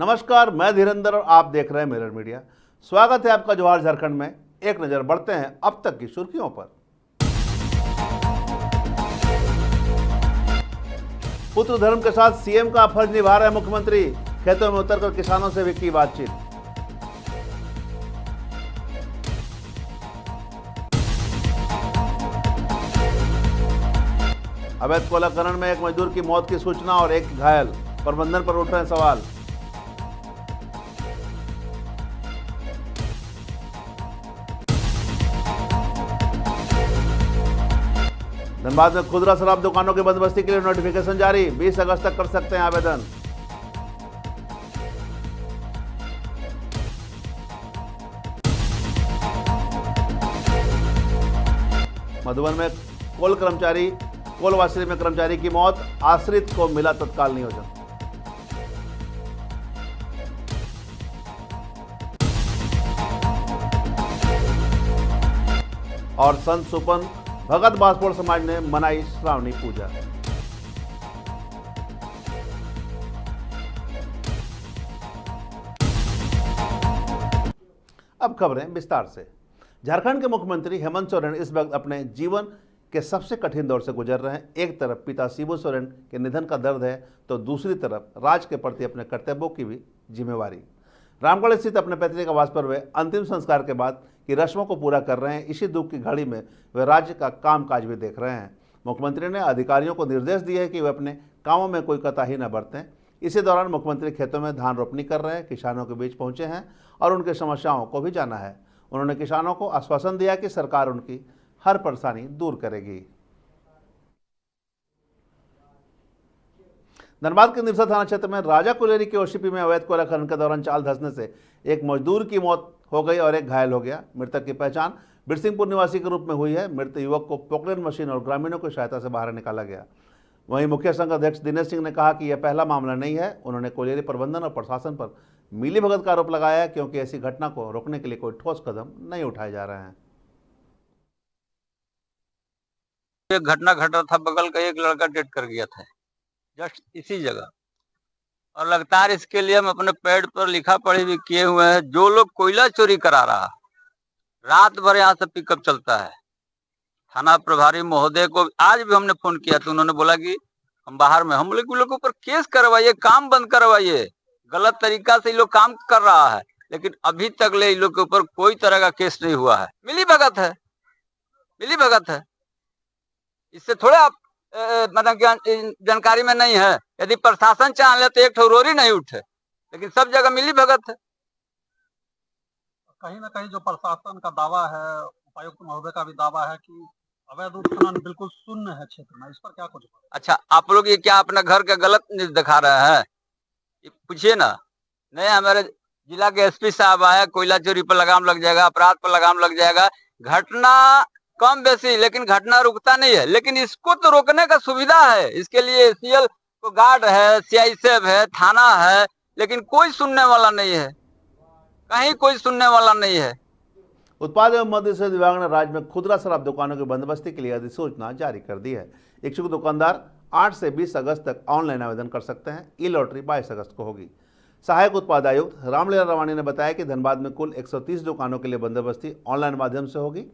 नमस्कार, मैं धीरेंद्र और आप देख रहे हैं मिरर मीडिया। स्वागत है आपका जवाहर झारखंड में। एक नजर बढ़ते हैं अब तक की सुर्खियों पर। पुत्र धर्म के साथ सीएम का फर्ज निभा रहे मुख्यमंत्री, खेतों में उतरकर किसानों से भी की बातचीत। अवैध कोयला खनन में एक मजदूर की मौत की सूचना और एक घायल, प्रबंधन पर उठ रहे हैं सवाल। धनबाद में खुदरा शराब दुकानों की बंदोबस्ती के लिए नोटिफिकेशन जारी, 20 अगस्त तक कर सकते हैं आवेदन। मधुबन में कोल वासरी में कर्मचारी की मौत, आश्रित को मिला तत्काल नियोजन। और संत सुपन भगत बासपोड़ समाज ने मनाई श्रावणी पूजा। अब खबरें विस्तार से। झारखंड के मुख्यमंत्री हेमंत सोरेन इस वक्त अपने जीवन के सबसे कठिन दौर से गुजर रहे हैं। एक तरफ पिता शिबू सोरेन के निधन का दर्द है, तो दूसरी तरफ राज्य के प्रति अपने कर्तव्यों की भी जिम्मेवारी। रामगढ़ स्थित अपने पैतृक आवास पर वे अंतिम संस्कार के बाद की रस्मों को पूरा कर रहे हैं। इसी दुख की घड़ी में वे राज्य का कामकाज भी देख रहे हैं। मुख्यमंत्री ने अधिकारियों को निर्देश दिए हैं कि वे अपने कामों में कोई कोताही न बरतें। इसी दौरान मुख्यमंत्री खेतों में धान रोपनी कर रहे हैं, किसानों के बीच पहुंचे हैं और उनकी समस्याओं को भी जाना है। उन्होंने किसानों को आश्वासन दिया कि सरकार उनकी हर परेशानी दूर करेगी। धनबाद के निरसा थाना क्षेत्र में राजा कुलेरी के ओसीपी में अवैध कोयला खनन के दौरान चाल धंसने से एक मजदूर की मौत हो गई और एक घायल हो गया। मृतक की पहचान बिरसिंहपुर निवासी के रूप में हुई है। मृत युवक को पोकलेन मशीन और ग्रामीणों की सहायता से बाहर निकाला गया। वहीं मुख्य संघ अध्यक्ष दिनेश सिंह ने कहा कि यह पहला मामला नहीं है। उन्होंने कोयलेरी प्रबंधन और प्रशासन पर मिलीभगत का आरोप लगाया है, क्योंकि ऐसी घटना को रोकने के लिए कोई ठोस कदम नहीं उठाए जा रहे हैं। एक घटना घट रहा था, बगल का एक लड़का डेड कर गया था जस्ट इसी जगह, और लगातार इसके लिए हम अपने पैड पर लिखा पढ़ी भी किए हुए हैं। जो लोग कोयला चोरी करा रहा, रात भर यहाँ से पिकअप चलता है। थाना प्रभारी महोदय को आज भी हमने फोन किया तो उन्होंने बोला कि हम बाहर में, हम लोग के ऊपर केस करवाइए, काम बंद करवाइए। गलत तरीका से ये लोग काम कर रहा है, लेकिन अभी तक ले इन लोग के ऊपर कोई तरह का केस नहीं हुआ है। मिली भगत है। इससे थोड़ा आप मतलब जानकारी में नहीं है। यदि प्रशासन चाह ले तो एक ठोरोरी नहीं उठे, लेकिन सब जगह मिली भगत है। कहीं ना कहीं जो प्रशासन का दावा है, उपायुक्त महोदय का भी दावा है कि अवैध उत्खनन बिल्कुल शून्य है क्षेत्र में, इस पर क्या कुछ? अच्छा, आप लोग ये क्या अपना घर का गलत न्यूज दिखा रहे हैं? पूछिए ना। नहीं, हमारे जिला के एसपी साहब आए, कोयला चोरी पर लगाम लग जाएगा, अपराध पर लगाम लग जाएगा। घटना कम बेसी, लेकिन घटना रुकता नहीं है। लेकिन इसको तो रोकने का सुविधा है, इसके लिए सीएल को गार्ड है, सीआईएसएफ है, थाना है, लेकिन कोई सुनने वाला नहीं है। कहीं कोई सुनने वाला नहीं है। उत्पाद एवं मद्य निषेध विभाग ने राज्य में खुदरा शराब दुकानों की बंदोबस्ती के लिए अधिसूचना जारी कर दी है। इच्छुक दुकानदार 8 से 20 अगस्त तक ऑनलाइन आवेदन कर सकते हैं। ई लॉटरी 22 अगस्त को होगी। सहायक उत्पाद आयुक्त रामलीला रवानी ने बताया कि धनबाद में कुल 130 दुकानों के लिए बंदोबस्ती ऑनलाइन माध्यम से होगी।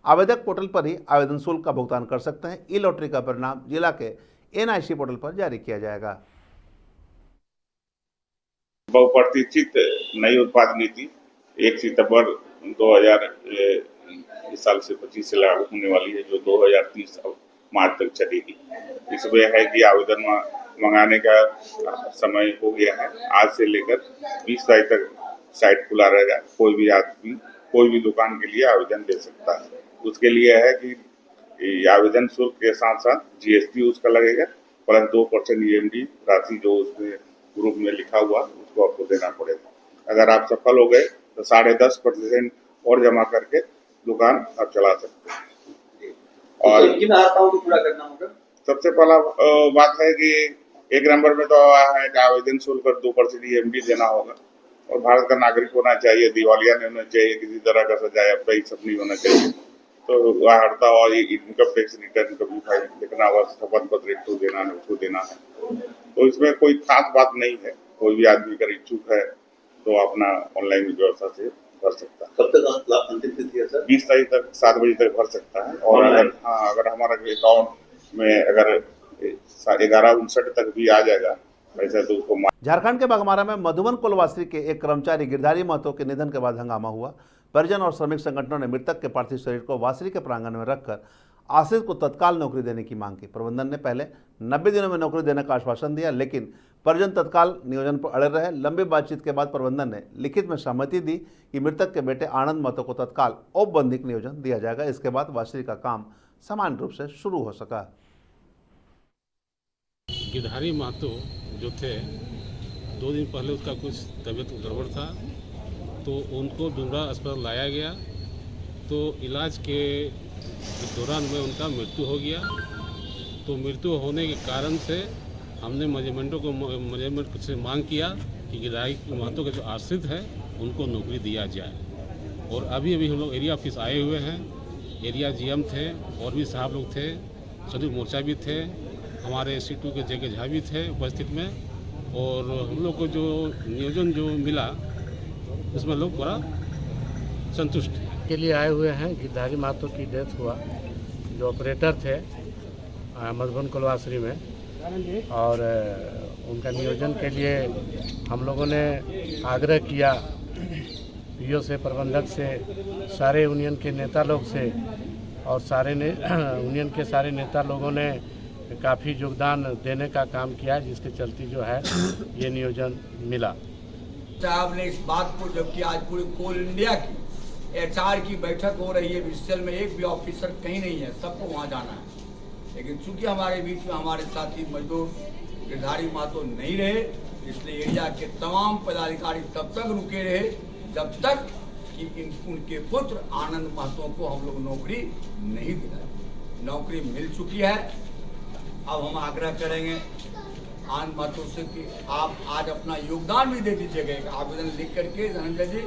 आवेदक पोर्टल पर ही आवेदन शुल्क का भुगतान कर सकते हैं। ई लॉटरी का परिणाम जिला के एनआईसी पोर्टल पर जारी किया जाएगा। बहुप्रतीक्षित नई उत्पाद नीति 1 सितंबर 2000 इस साल से 25 से लागू होने वाली है, जो 2030 मार्च तक चलेगी। इसमें है कि आवेदन मंगाने का समय हो गया है। आज से लेकर 20 तारीख तक साइट खुला रहेगा। कोई भी आदमी कोई भी दुकान के लिए आवेदन दे सकता है। उसके लिए है कि आवेदन शुल्क के साथ साथ जीएसटी उसका लगेगा, प्लस 2% ईएमडी राशि जो उसमें ग्रुप में लिखा हुआ उसको आपको देना पड़ेगा। अगर आप सफल हो गए तो 10.5% और जमा करके दुकान आप चला सकते हैं। और किन आर्ताओं को पूरा करना होगा? सबसे पहला बात है कि 1 नंबर में तो है कि आवेदन शुल्क पर 2% ईएमडी देना होगा, और भारत का नागरिक होना चाहिए, दिवालिया नहीं होना चाहिए, किसी तरह का सजाया पे सब नहीं होना चाहिए। तो वह हड़ता और इनकम टैक्स रिटर्न कभी फाइल लिखना हुआ, शपथ पत्र एक तो देना है, उसको देना है। तो इसमें कोई खास बात नहीं है। कोई भी आदमी अगर इच्छुक है तो अपना ऑनलाइन व्यवस्था से भर सकता है। कब तक अंतिम तिथि है सर? 20 तारीख तक 7 बजे तक भर सकता है। और अगर हमारा अकाउंट में अगर 11:59 तक भी आ जाएगा पैसा तो उसको। झारखंड के बाघमारा में मधुबन कुलवासी के एक कर्मचारी गिरधारी महतो के निधन के बाद हंगामा हुआ। परिजन और श्रमिक संगठनों ने मृतक के पार्थिव शरीर को वासरी के प्रांगण में रखकर आश्रित को तत्काल नौकरी देने की मांग की। प्रबंधन ने पहले 90 दिनों में नौकरी देने का आश्वासन दिया, लेकिन परिजन तत्काल नियोजन पर अड़े रहे। लंबी बातचीत के बाद प्रबंधन ने लिखित में सहमति दी कि मृतक के बेटे आनंद महतो को तत्काल औपबंधिक नियोजन दिया जाएगा। इसके बाद वासरी का काम सामान्य रूप से शुरू हो सका। गिरधारी महतो जो थे, 2 दिन पहले उसका कुछ तबीयत गड़बड़ था, तो उनको डुमरा अस्पताल लाया गया। तो इलाज के दौरान में उनका मृत्यु हो गया। तो मृत्यु होने के कारण से हमने मैनेजमेंट से मांग किया कि गिरधारी महतो के जो आश्रित है उनको नौकरी दिया जाए। और अभी हम लोग एरिया ऑफिस आए हुए हैं। एरिया जीएम थे और भी साहब लोग थे, संयुक्त मोर्चा भी थे, हमारे C2 के जगह झा भी थे उपस्थित में। और हम लोग को जो नियोजन जो मिला उसमें लोग बड़ा संतुष्ट के लिए आए हुए हैं। गिरधारी महतो की डेथ हुआ, जो ऑपरेटर थे मधुबन कुलवासरी में, और उनका नियोजन के लिए हम लोगों ने आग्रह किया पीओ से, प्रबंधक से, सारे यूनियन के नेता लोग से, और यूनियन के सारे नेता लोगों ने काफ़ी योगदान देने का काम किया, जिसके चलते जो है ये नियोजन मिला। साहब ने इस बात को, जबकि आज पूरे कोल इंडिया की HR की बैठक हो रही है, विशल में एक भी ऑफिसर कहीं नहीं है, सबको वहाँ जाना है, लेकिन चूंकि हमारे बीच में हमारे साथी मजदूर गिरधारी महतो नहीं रहे, इसलिए एरिया के तमाम पदाधिकारी तब तक रुके रहे जब तक कि उनके पुत्र आनंद महतो को हम लोग नौकरी नहीं दिलाए। नौकरी मिल चुकी है। अब हम आग्रह करेंगे आनंद महतो से कि आप आज अपना योगदान भी दे दीजिएगा, एक आवेदन लिख करके। धनंजय जी,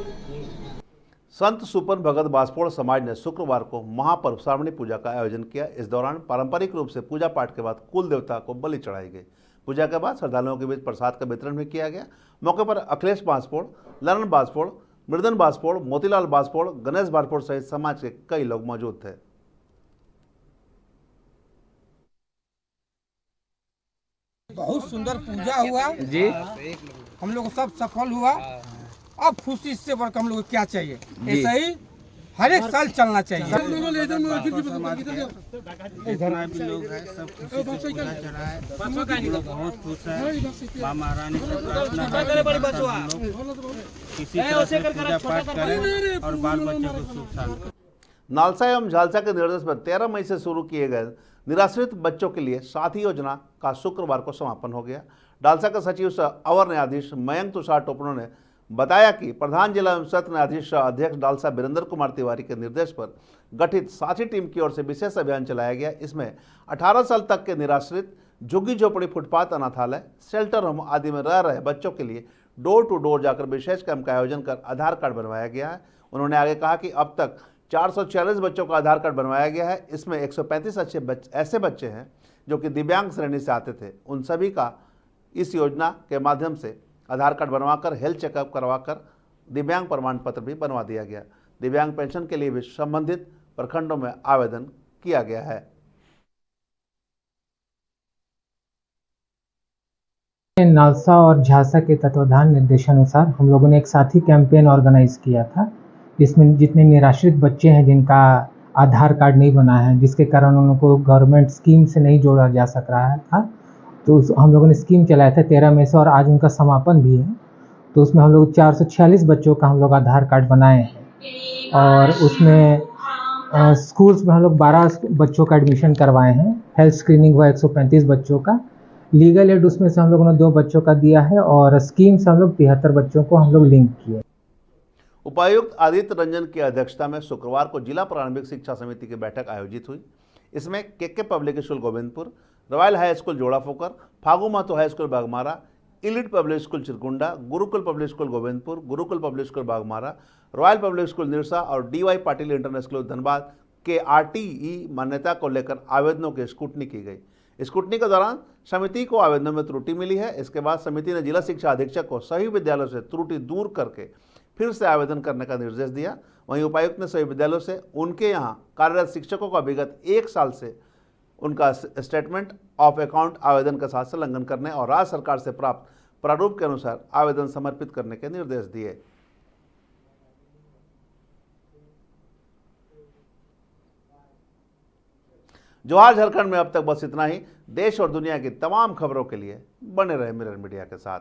संत सुपन भगत बासपोड़ समाज ने शुक्रवार को महापर्व श्रावणी पूजा का आयोजन किया। इस दौरान पारंपरिक रूप से पूजा पाठ के बाद कुल देवता को बलि चढ़ाई गई। पूजा के बाद श्रद्धालुओं के बीच प्रसाद का वितरण भी किया गया। मौके पर अखिलेश बासपोड़, ललन बासपोड़, मृदन बासपोड़, मोतीलाल बासपोड़, गणेश बासपोड़ सहित समाज के कई लोग मौजूद थे। बहुत सुंदर पूजा हुआ जी, हम लोग सब सफल हुआ। अब खुशी से बढ़कर हम लोग क्या चाहिए, ऐसा ही हर एक साल चलना चाहिए। जितना भी लोग है सब खुशी से पूजा चढ़ा है, बहुत खुश है। माँ महारानी से प्रार्थना किसी तरह से पूजा पाठ करें और बाल बच्चों को सुख शांति। नालसा एवं झालसा के निर्देश पर 13 मई से शुरू किए गए निराश्रित बच्चों के लिए साथी योजना का शुक्रवार को समापन हो गया। डालसा के सचिव सह अवर न्यायाधीश मयंक तुषार टोपनो ने बताया कि प्रधान जिला एवं सत्र न्यायाधीश सह अध्यक्ष डालसा वीरेंद्र कुमार तिवारी के निर्देश पर गठित साथी टीम की ओर से विशेष अभियान चलाया गया। इसमें 18 साल तक के निराश्रित, झुग्गी झोपड़ी, फुटपाथ, अनाथालय, शेल्टर होम आदि में रह रहे बच्चों के लिए डोर टू डोर जाकर विशेष कैंप का आयोजन कर आधार कार्ड बनवाया गया है। उन्होंने आगे कहा कि अब तक 446 बच्चों का आधार कार्ड बनवाया गया है। इसमें 135 ऐसे बच्चे हैं जो कि दिव्यांग श्रेणी से आते थे। उन सभी का इस योजना के माध्यम से आधार कार्ड बनवाकर, हेल्थ चेकअप करवाकर दिव्यांग प्रमाण पत्र भी बनवा दिया गया। दिव्यांग पेंशन के लिए भी संबंधित प्रखंडों में आवेदन किया गया है। नालसा और झांसा के तत्वाधान निर्देशानुसार हम लोगों ने एक साथी कैंपेन ऑर्गेनाइज किया था, जिसमें जितने निराश्रित बच्चे हैं जिनका आधार कार्ड नहीं बना है, जिसके कारण उनको गवर्नमेंट स्कीम से नहीं जोड़ा जा सक रहा था, तो हम लोगों ने स्कीम चलाया था 13 मई से और आज उनका समापन भी है। तो उसमें हम लोग 446 बच्चों का हम लोग आधार कार्ड बनाए हैं और उसमें स्कूल्स में हम लोग 12 बच्चों का एडमिशन करवाए हैं। हेल्थ स्क्रीनिंग हुआ 135 बच्चों का। लीगल एड उसमें से हम लोगों ने 2 बच्चों का दिया है और स्कीम से हम लोग 73 बच्चों को हम लोग लिंक किए। उपायुक्त आदित्य रंजन की अध्यक्षता में शुक्रवार को जिला प्रारंभिक शिक्षा समिति की बैठक आयोजित हुई। इसमें KK public school Govindpur, royal high school Jorapokhar, Phagu Mahto high school Baghmara, elite public school Chirkunda, Gurukul public school Govindpur, Gurukul public school Baghmara, royal public school Nirsa और DY Patil international school Dhanbad के RTE मान्यता को लेकर आवेदनों की स्क्रूटनी की गई। स्क्रूटनी के दौरान समिति को आवेदन में त्रुटि मिली है। इसके बाद समिति ने जिला शिक्षा अधीक्षक को सभी विद्यालयों से त्रुटि दूर करके फिर से आवेदन करने का निर्देश दिया। वहीं उपायुक्त ने सभी विद्यालयों से उनके यहां कार्यरत शिक्षकों का विगत 1 साल से उनका स्टेटमेंट ऑफ अकाउंट आवेदन के साथ संलग्न करने और राज्य सरकार से प्राप्त प्रारूप के अनुसार आवेदन समर्पित करने के निर्देश दिए। जोहार झारखंड में अब तक बस इतना ही। देश और दुनिया की तमाम खबरों के लिए बने रहे मिरर मीडिया के साथ।